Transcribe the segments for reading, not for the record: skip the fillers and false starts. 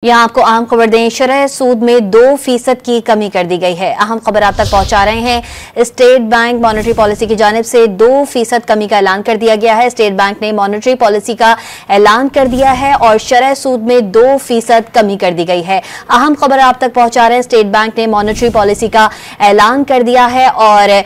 यहाँ आपको अहम खबर दें, शरह सूद में 2% की कमी कर दी गई है। अहम खबर आप तक पहुंचा रहे हैं। स्टेट बैंक मॉनेटरी पॉलिसी की जानिब से 2% कमी का ऐलान कर दिया गया है। स्टेट बैंक ने मॉनेटरी पॉलिसी का ऐलान कर दिया है और शरह सूद में 2% कमी कर दी गई है। अहम खबर आप तक पहुंचा रहे हैं। स्टेट बैंक ने मॉनेटरी पॉलिसी का ऐलान कर दिया है और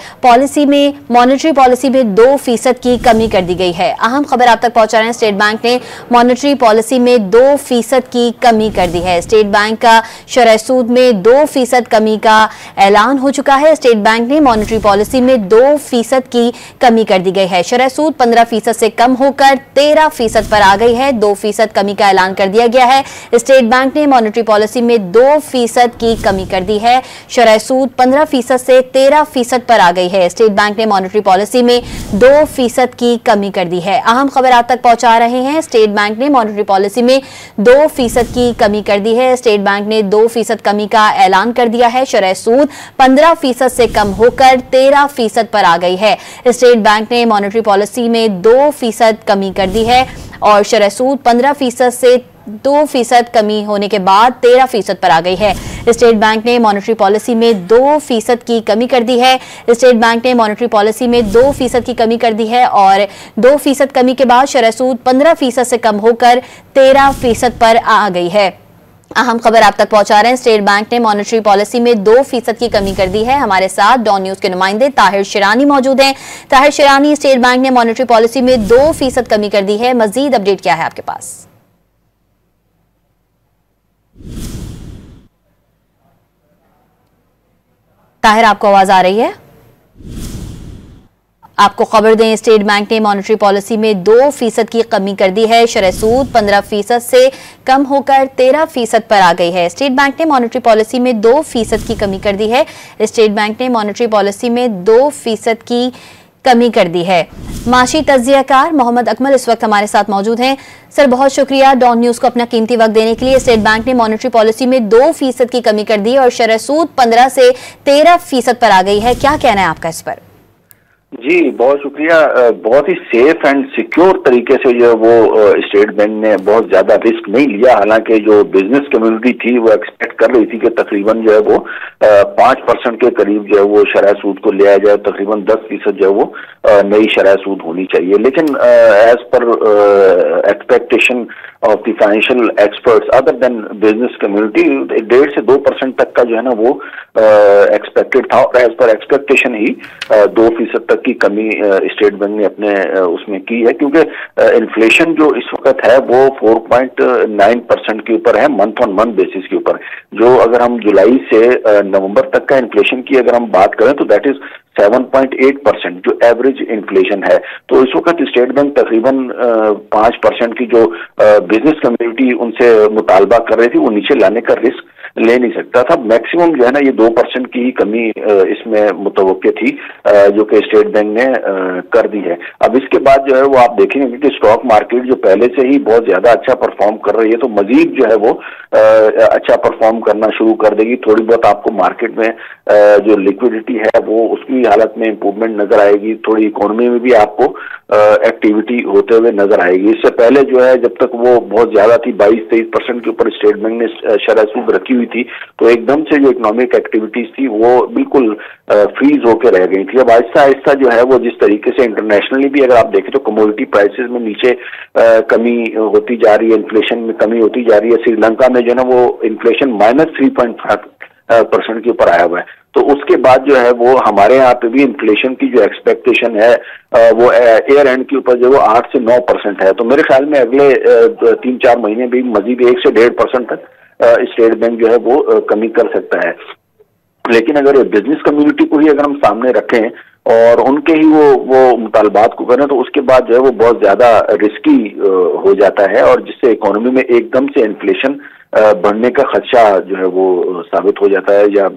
मॉनेटरी पॉलिसी में 2% की कमी कर दी गई है। अहम खबर आप तक पहुंचा रहे हैं। स्टेट बैंक ने मॉनेटरी पॉलिसी में 2% की कमी कर दी है। स्टेट बैंक का शरह सूद में 2% कमी का ऐलान हो चुका है। स्टेट बैंक ने मॉनेटरी पॉलिसी में 2% की कमी कर दी गई है। शरह सूद 15% से कम होकर 13% पर आ गई है। 2% कमी का ऐलान कर दिया गया है। स्टेट बैंक ने मॉनेटरी पॉलिसी में 2% की कमी कर दी है। शरह सूद 15% से 13% पर आ गई है। स्टेट बैंक ने मॉनेटरी पॉलिसी में 2% की कमी कर दी है। अहम खबर आप तक पहुंचा रहे हैं। स्टेट बैंक ने मॉनेटरी पॉलिसी में 2% की कमी कर दी है। स्टेट बैंक ने 2% कमी का ऐलान कर दिया है। शरह सूद 15% से कम होकर 13% पर आ गई है। स्टेट बैंक ने मॉनेटरी पॉलिसी में 2% कमी कर दी है और शरह सूद 15% से 2% कमी होने के बाद 13% पर आ गई है। स्टेट बैंक ने मॉनेटरी पॉलिसी में 2% की कमी कर दी है। स्टेट बैंक ने मॉनेटरी पॉलिसी में 2% की कमी कर दी है और 2% कमी के बाद शरह सूद 15% से कम होकर 13% पर आ गई है। अहम खबर आप तक पहुंचा रहे हैं। स्टेट बैंक ने मॉनेटरी पॉलिसी में 2% की कमी कर दी है। हमारे साथ डॉन न्यूज के नुमाइंदे ताहिर शिरानी मौजूद हैं। ताहिर शिरानी, स्टेट बैंक ने मॉनेटरी पॉलिसी में 2% कमी कर दी है। मजीद अपडेट क्या है आपके पास? ताहिर, आपको आवाज आ रही है? आपको खबर दें, स्टेट बैंक ने मॉनेटरी पॉलिसी में 2% की कमी कर दी है। शरह सूद 15% से कम होकर 13% पर आ गई है। स्टेट बैंक ने मॉनेटरी पॉलिसी में 2% की कमी कर दी है। स्टेट बैंक ने मॉनेटरी पॉलिसी में 2% की कमी कर दी है। माशी तज्जियाकार मोहम्मद अकमल इस वक्त हमारे साथ मौजूद हैं। सर, बहुत शुक्रिया डॉन न्यूज को अपना कीमती वक्त देने के लिए। स्टेट बैंक ने मॉनेटरी पॉलिसी में 2% की कमी कर दी और शरह सूद 15 से 13% पर आ गई है। क्या कहना है आपका इस पर? जी बहुत शुक्रिया। बहुत ही सेफ एंड सिक्योर तरीके से जो है वो स्टेट बैंक ने बहुत ज्यादा रिस्क नहीं लिया। हालांकि जो बिजनेस कम्युनिटी थी वो एक्सपेक्ट कर रही थी कि तकरीबन जो है वो 5% के करीब जो है वो शरह सूद को लिया जाए, तकरीबन 10% जो है वो नई शरह सूद होनी चाहिए। लेकिन as per expectation of the financial experts other than business community 1.5 से 2% तक का जो है ना वो एक्सपेक्टेड था और एज पर एक्सपेक्टेशन ही 2% तक की कमी स्टेट बैंक ने अपने उसमें की है, क्योंकि इन्फ्लेशन जो इस वक्त है वो 4.9% के ऊपर है मंथ ऑन मंथ बेसिस के ऊपर। जो अगर हम जुलाई से नवंबर तक का इन्फ्लेशन की अगर हम बात करें तो दैट इज 7.8% जो एवरेज इन्फ्लेशन है। तो इस वक्त स्टेट बैंक तकरीबन 5% की जो बिजनेस कम्युनिटी उनसे मुतालबा कर रही थी वो नीचे लाने का रिस्क ले नहीं सकता था। मैक्सिमम जो है ना ये 2% की ही कमी इसमें मुतवक्के थी जो कि स्टेट बैंक ने कर दी है। अब इसके बाद जो है वो आप देखेंगे कि स्टॉक मार्केट जो पहले से ही बहुत ज्यादा अच्छा परफॉर्म कर रही है तो मजीद जो है वो अच्छा परफॉर्म करना शुरू कर देगी। थोड़ी बहुत आपको मार्केट में जो लिक्विडिटी है वो उसकी हालत में इंप्रूवमेंट नजर आएगी। थोड़ी इकोनॉमी में भी आपको एक्टिविटी होते हुए नजर आएगी। इससे पहले जो है जब तक वो बहुत ज्यादा थी 22-23% के ऊपर स्टेट बैंक ने शरह सूद रखी हुई थी तो एकदम से जो इकोनॉमिक एक्टिविटीज थी वो बिल्कुल फ्रीज होकर रह गई थी। अब आहिस्ता आहिस्ता जो है वो जिस तरीके से इंटरनेशनली भी अगर आप देखें तो कमोडिटी प्राइसेस में नीचे कमी होती जा रही है, इन्फ्लेशन में कमी होती जा रही है। श्रीलंका में जो है ना वो इन्फ्लेशन -3.5% के ऊपर आया हुआ है। तो उसके बाद जो है वो हमारे यहाँ पे भी इन्फ्लेशन की जो एक्सपेक्टेशन है वो एयर एंड के ऊपर जो वो 8 से 9% है। तो मेरे ख्याल में अगले 3-4 महीने भी मजीद 1 से 1.5% तक स्टेट बैंक जो है वो कमी कर सकता है। लेकिन अगर ये बिजनेस कम्युनिटी को ही अगर हम सामने रखें और उनके ही वो मुतालबात को करें तो उसके बाद जो है वो बहुत ज्यादा रिस्की हो जाता है और जिससे इकोनॉमी में एकदम से इन्फ्लेशन बढ़ने का खदशा जो है वो साबित हो जाता है या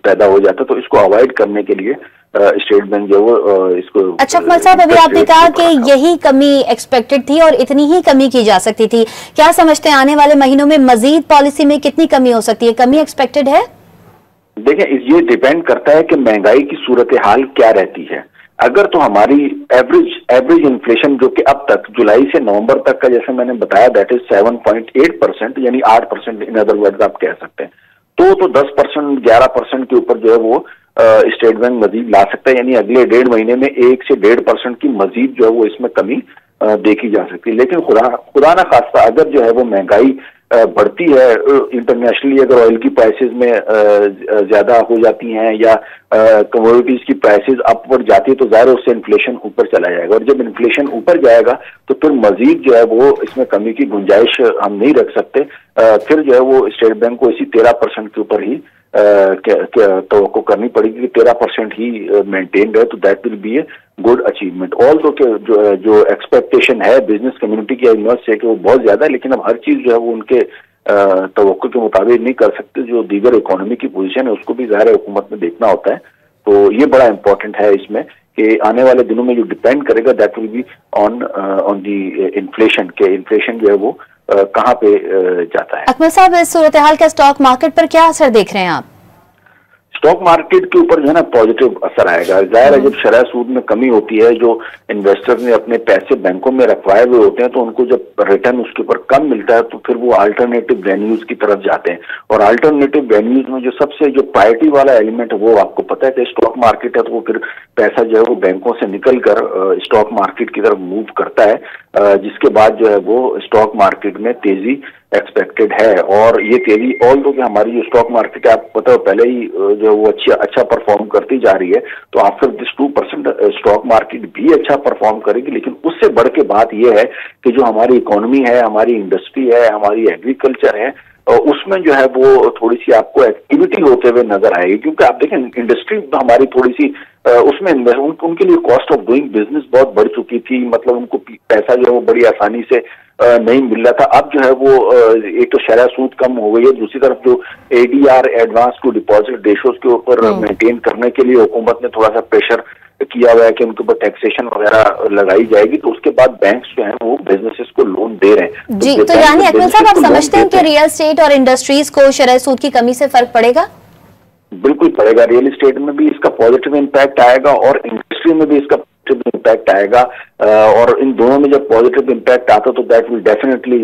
पैदा हो जाता है। तो इसको अवॉइड करने के लिए स्टेट बैंक जो वो इसको। अच्छा अकमल साहब, अभी आपने कहा कि यही कमी एक्सपेक्टेड थी और इतनी ही कमी की जा सकती थी। क्या समझते हैं आने वाले महीनों में मजीद पॉलिसी में कितनी कमी हो सकती है? कमी एक्सपेक्टेड है? देखिए ये डिपेंड करता है कि महंगाई की सूरत हाल क्या रहती है। अगर तो हमारी एवरेज इन्फ्लेशन जो कि अब तक जुलाई से नवंबर तक का जैसे मैंने बताया दैट इज 7.8%, यानी 8%, इन अदर वर्ड्स आप कह सकते हैं, तो 10% 11% के ऊपर जो है वो स्टेट बैंक मजीद ला सकता है, यानी अगले 1.5 महीने में 1 से 1.5% की मजीद जो है वो इसमें कमी देखी जा सकती है। लेकिन खुदा ना खास्ता अगर जो है वो महंगाई बढ़ती है इंटरनेशनली, अगर ऑयल की प्राइसेस में ज्यादा हो जाती हैं या कमोडिटीज की प्राइसेस अपवर्ड जाती है, तो जाहिर उससे इन्फ्लेशन ऊपर चला जाएगा, और जब इन्फ्लेशन ऊपर जाएगा तो फिर मजीद जो है वो इसमें कमी की गुंजाइश हम नहीं रख सकते। फिर जो है वो स्टेट बैंक को इसी 13% के ऊपर ही तो करनी पड़ेगी कि 13% ही मेंटेन रहे, तो that will be a good achievement. All दो के जो एक्सपेक्टेशन है बिजनेस कम्युनिटी की, आई मस्ट से कि वो बहुत ज्यादा है, लेकिन अब हर चीज जो है वो उनके तवक्को के मुताबिक नहीं कर सकते। जो दीगर इकोनॉमी की पोजीशन है उसको भी ज़ाहिर हुकूमत में देखना होता है, तो ये बड़ा इंपॉर्टेंट है इसमें कि आने वाले दिनों में जो डिपेंड करेगा that will be on the inflation, के इन्फ्लेशन जो है वो कहाँ पे जाता है। अकमल साहब, इस सूरत हाल का स्टॉक मार्केट पर क्या असर देख रहे हैं आप? स्टॉक मार्केट के ऊपर जो है ना पॉजिटिव असर आएगा। जाहिर है जब शरह सूद में कमी होती है, जो इन्वेस्टर्स ने अपने पैसे बैंकों में रखवाए हुए होते हैं, तो उनको जब रिटर्न उसके ऊपर कम मिलता है तो फिर वो अल्टरनेटिव वेन्यूज की तरफ जाते हैं। और अल्टरनेटिव वेन्यूज में जो सबसे जो प्रायोरिटी वाला एलिमेंट है वो आपको पता है कि स्टॉक मार्केट है, तो वो फिर पैसा जो है वो बैंकों से निकल कर स्टॉक मार्केट की तरफ मूव करता है, जिसके बाद जो है वो स्टॉक मार्केट में तेजी एक्सपेक्टेड है। और ये तेजी ऑल दो कि हमारी जो स्टॉक मार्केट है आपको पता है पहले ही जो वो अच्छा परफॉर्म करती जा रही है, तो आफ्टर दिस 2% स्टॉक मार्केट भी अच्छा परफॉर्म करेगी। लेकिन उससे बढ़ के बात यह है कि जो हमारी इकोनॉमी है, हमारी इंडस्ट्री है, हमारी एग्रीकल्चर है, उसमें जो है वो थोड़ी सी आपको एक्टिविटी होते हुए नजर आएगी। क्योंकि आप देखें इंडस्ट्री हमारी थोड़ी सी उसमें उनके लिए कॉस्ट ऑफ डूइंग बिजनेस बहुत बढ़ चुकी थी, मतलब उनको पैसा जो है वो बड़ी आसानी से नहीं मिल रहा था। अब जो है वो एक तो शरह सूद कम हो गई है, दूसरी तरफ जो ADR advance to deposit ratios के ऊपर मेंटेन करने के लिए हुकूमत ने थोड़ा सा प्रेशर किया हुआ है कि उनके ऊपर टैक्सेशन वगैरह लगाई जाएगी, तो उसके बाद बैंक्स जो हैं वो बिजनेसेस को लोन दे रहे हैं। जी, तो यानी अकमल साहब आप समझते हैं कि रियल एस्टेट और इंडस्ट्रीज को शरह सूद की कमी से फर्क पड़ेगा? बिल्कुल पड़ेगा। रियल एस्टेट में भी इसका पॉजिटिव इम्पैक्ट आएगा और इंडस्ट्री में भी इसका पॉजिटिव इम्पैक्ट आएगा, और इन दोनों में जब पॉजिटिव इम्पैक्ट आता तो that will definitely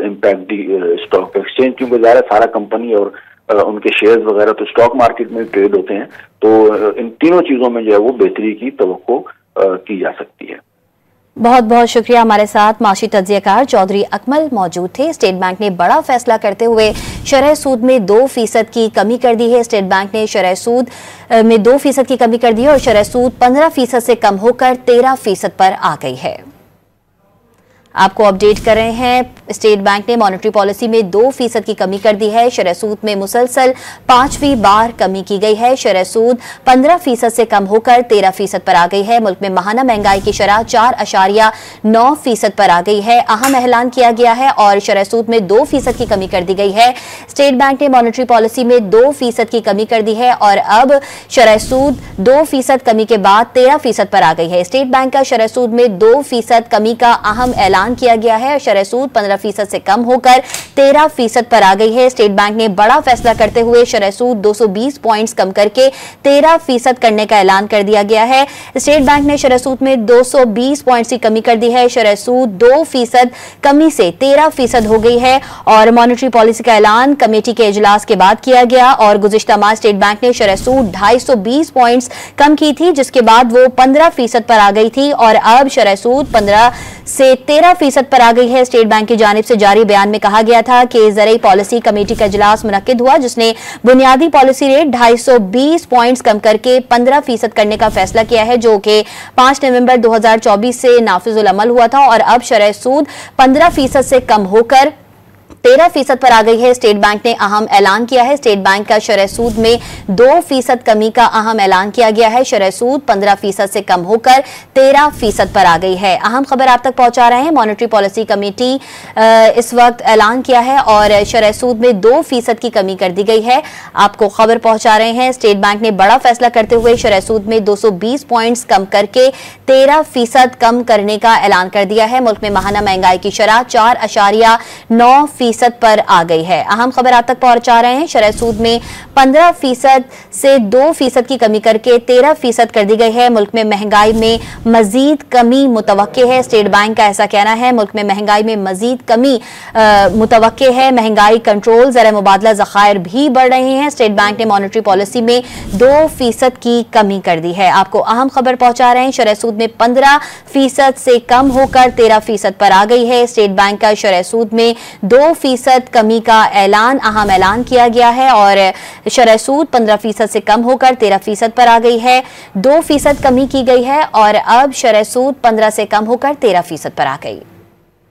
impact the stock exchange, क्योंकि ज़्यादा सारा कंपनी और उनके शेयर्स वगैरह तो स्टॉक मार्केट में ट्रेड होते हैं, तो इन तीनों चीजों में जो है वो बेहतरी की तवक्को की जा सकती है। बहुत बहुत शुक्रिया। हमारे साथ माशी तज्जियाकार चौधरी अकमल मौजूद थे। स्टेट बैंक ने बड़ा फैसला करते हुए शरह सूद में 2% की कमी कर दी है। स्टेट बैंक ने शरह सूद में 2% की कमी कर दी है और शरह सूद 15% से कम होकर 13% पर आ गई है। आपको अपडेट कर रहे हैं, स्टेट बैंक ने मॉनेटरी पॉलिसी में 2% की कमी कर दी है। शरह सूद में मुसलसल 5वीं बार कमी की गई है। शरह सूद 15% से कम होकर 13% पर आ गई है। मुल्क में माहाना महंगाई की शरह 4.9% पर आ गई है। अहम ऐलान किया गया है और शरह सूद में 2% की कमी कर दी गई है। स्टेट बैंक ने मॉनेटरी पॉलिसी में 2% की कमी कर दी है और अब शरह सूद 2% कमी के बाद 13% पर आ गई है। स्टेट बैंक का शरह सूद में 2% कमी का अहम ऐलान किया गया है। शरह सूद 15% से कम होकर 13% पर आ गई है। स्टेट बैंक ने बड़ा फैसला करते हुए शरह सूद 220 पॉइंट्स कम करके 13% करने का ऐलान कर दिया गया है। स्टेट बैंक ने शरह सूद में 220 पॉइंट्स की कमी कर दी है। शरह सूद 2% कमी से 13% हो गई है और मॉनेटरी पॉलिसी का ऐलान कमेटी के इजलास के बाद किया गया और गुज़िश्ता माह स्टेट बैंक ने शरह सूद 250 पॉइंट्स कम की थी, जिसके बाद वो 15% पर आ गई थी और अब शरह सूद 15 से 13% पर आ गई है। स्टेट बैंक की जानिब से जारी बयान में कहा गया था कि ज़रई पॉलिसी कमेटी का इजलास मुनक्किद हुआ, जिसने बुनियादी पॉलिसी रेट 220 पॉइंट्स कम करके 15% करने का फैसला किया है, जो कि 5 नवंबर 2024 से नाफिजुल अमल हुआ था और अब शरह सूद 15% से कम होकर 13% पर आ गई है। स्टेट बैंक ने अहम ऐलान किया है। स्टेट बैंक का शरह सूद में 2% कमी का अहम ऐलान किया गया है। शरह सूद 15% से कम होकर 13% पर आ गई है। अहम खबर आप तक पहुंचा रहे हैं। मॉनेटरी पॉलिसी कमेटी इस वक्त ऐलान किया है और शरह सूद में 2% की कमी कर दी गई है। आपको खबर पहुंचा रहे हैं। स्टेट बैंक ने बड़ा फैसला करते हुए शरह सूद में 220 पॉइंट्स कम करके 13% कम करने का ऐलान कर दिया है। मुल्क में माहाना महंगाई की शरह 4.9% 2% पर आ गई है। अहम खबर आप तक पहुंचा रहे हैं। शरह सूद में 15% से 2% की कमी करके 13% कर दी गई है। मुल्क में महंगाई में मजीद कमी मुतवक्के है। स्टेट बैंक का ऐसा कहना है, मुल्क में महंगाई में मजीद कमी मुतवक्के है। महंगाई कंट्रोल, ज़र मुबादला ज़खायर भी बढ़ रहे हैं। स्टेट बैंक ने मॉनेटरी पॉलिसी में 2% की कमी कर दी है। आपको अहम खबर पहुंचा रहे हैं। शरह सूद में 15% से कम होकर 13% पर आ गई है। स्टेट बैंक का शरह सूद में 2% कमी का अहम ऐलान किया गया है और शरह सूद 15% से कम होकर 13% पर आ गई है। 2% कमी की गई है और अब शरह सूद 15 से कम होकर 13% पर आ गई।